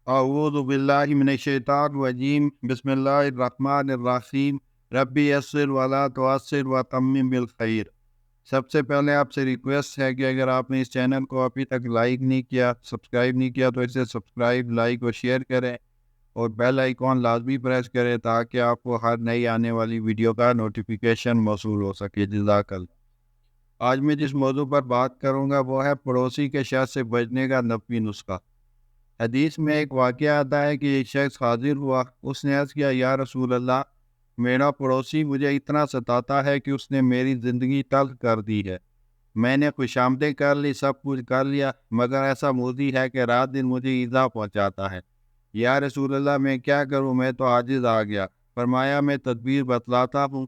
اعوذ باللہ من الشیطان الرجیم بسم اللہ الرحمن الرحیم ربی یسر ولا تعسر وتمم بالخیر۔ سب سے پہلے آپ سے ریکویسٹ ہے کہ اگر آپ نے اس چینل کو ابھی تک لائک نہیں کیا، سبسکرائب نہیں کیا، تو اسے سبسکرائب، لائک اور شیئر کریں اور بیل آئیکن لازمی پریس کریں تاکہ آپ کو ہر نئی آنے والی ویڈیو کا نوٹیفیکیشن موصول ہو سکے۔ جزاک اللہ۔ آج میں جس موضوع پر بات کروں گا وہ ہے پڑوسی کے شر سے بچنے کا 90 نسخہ۔ حدیث میں ایک واقعہ آتا ہے کہ ایک شخص حاضر ہوا، اس نے عرض کیا، یا رسول اللہ، میرا پڑوسی مجھے اتنا ستاتا ہے کہ اس نے میری زندگی تلخ کر دی ہے۔ میں نے خوشامدیں کر لی، سب کچھ کر لیا، مگر ایسا موذی ہے کہ رات دن مجھے ایذا پہنچاتا ہے۔ یا رسول اللہ، میں کیا کروں؟ میں تو عاجز آ گیا۔ فرمایا، میں تدبیر بتلاتا ہوں،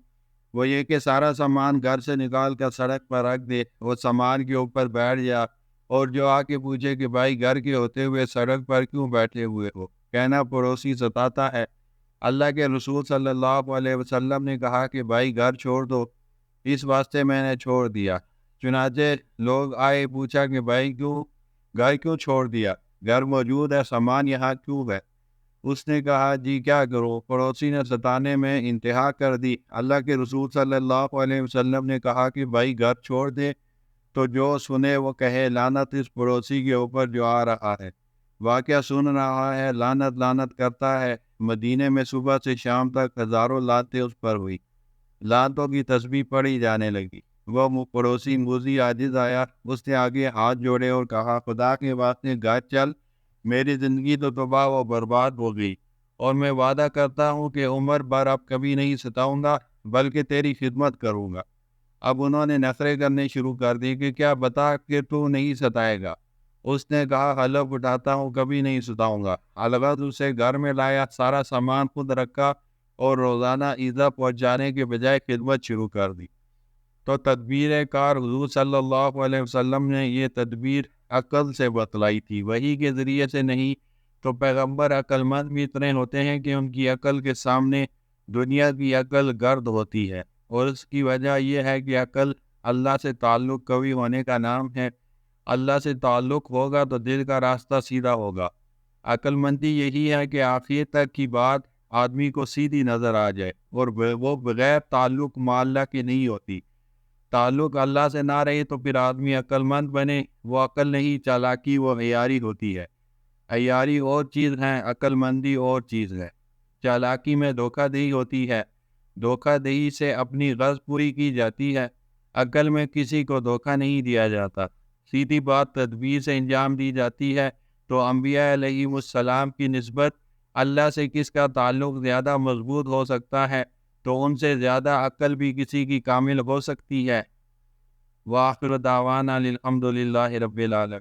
وہ یہ کہ سارا سامان گھر سے نکال کر سڑک پر رکھ دے، وہ سامان کے اوپر بیٹھ جا، اور جو آ کے پوچھے کہ بھائی گھر کے ہوتے ہوئے سڑک پر کیوں بیٹھے ہوئے ہو، کہنا پڑوسی ستاتا ہے۔ اللہ کے رسول صلی اللہ علیہ وسلم نے کہا کہ بھائی گھر چھوڑ دو، اس واسطے میں نے چھوڑ دیا۔ چنانچہ لوگ آئے، پوچھا کہ بھائی گھر کیوں چھوڑ دیا؟ گھر موجود ہے، سامان یہاں کیوں ہے؟ اس نے کہا، جی کیا کروں، پڑوسی نے ستانے میں انتہا کر دی۔ اللہ کے رسول صلی اللہ علیہ وسلم نے کہا کہ بھائی گھر چھوڑ دے، تو جو سنے وہ کہے، لعنت اس پڑوسی کے اوپر جو آ رہا ہے، واقعہ سن رہا ہے، لعنت لعنت کرتا ہے۔ مدینے میں صبح سے شام تک ہزاروں لعنتیں اس پر ہوئی، لعنتوں کی تسبیح پڑھی جانے لگی۔ وہ پڑوسی موذی عاجز آیا، اس نے آگے ہاتھ جوڑے اور کہا، خدا کے واسطے گھر چل، میری زندگی تو تباہ و برباد ہو گئی، اور میں وعدہ کرتا ہوں کہ عمر بھر اب کبھی نہیں ستاؤں گا، بلکہ تیری خدمت کروں گا۔ اب انہوں نے نخرے کرنے شروع کر دی کہ کیا بتا کہ تو نہیں ستائے گا؟ اس نے کہا، حلف اٹھاتا ہوں کبھی نہیں ستاؤں گا۔ البتہ اسے گھر میں لایا، سارا سامان خود رکھا، اور روزانہ ایذا پہنچانے کے بجائے خدمت شروع کر دی۔ تو تدبیر کار حضور صلی اللہ علیہ وسلم نے یہ تدبیر عقل سے بتلائی تھی، وحی کے ذریعے سے نہیں۔ تو پیغمبر عقل مند بھی اتنے ہوتے ہیں کہ ان کی عقل کے سامنے دنیا کی عقل گرد ہوتی ہے، اور اس کی وجہ یہ ہے کہ عقل اللہ سے تعلق قوی ہونے کا نام ہے۔ اللہ سے تعلق ہوگا تو دل کا راستہ سیدھا ہوگا۔ عقل مندی یہی ہے کہ آخر تک کی بات آدمی کو سیدھی نظر آ جائے، اور وہ بغیر تعلق مع اللہ کے نہیں ہوتی۔ تعلق اللہ سے نہ رہے تو پھر آدمی عقل مند بنے، وہ عقل نہیں، چالاکی وہ عیاری ہوتی ہے۔ عیاری اور چیز ہے، عقل مندی اور چیز ہے۔ چالاکی میں دھوکہ دہی ہوتی ہے، دھوکہ دہی سے اپنی غرض پوری کی جاتی ہے، عقل میں کسی کو دھوکہ نہیں دیا جاتا، سیدھی بات تدبیر سے انجام دی جاتی ہے۔ تو انبیاء علیہ السلام کی نسبت اللہ سے کس کا تعلق زیادہ مضبوط ہو سکتا ہے؟ تو ان سے زیادہ عقل بھی کسی کی کامل ہو سکتی ہے۔ وآخر دعوانا الحمد للہ رب العالمین۔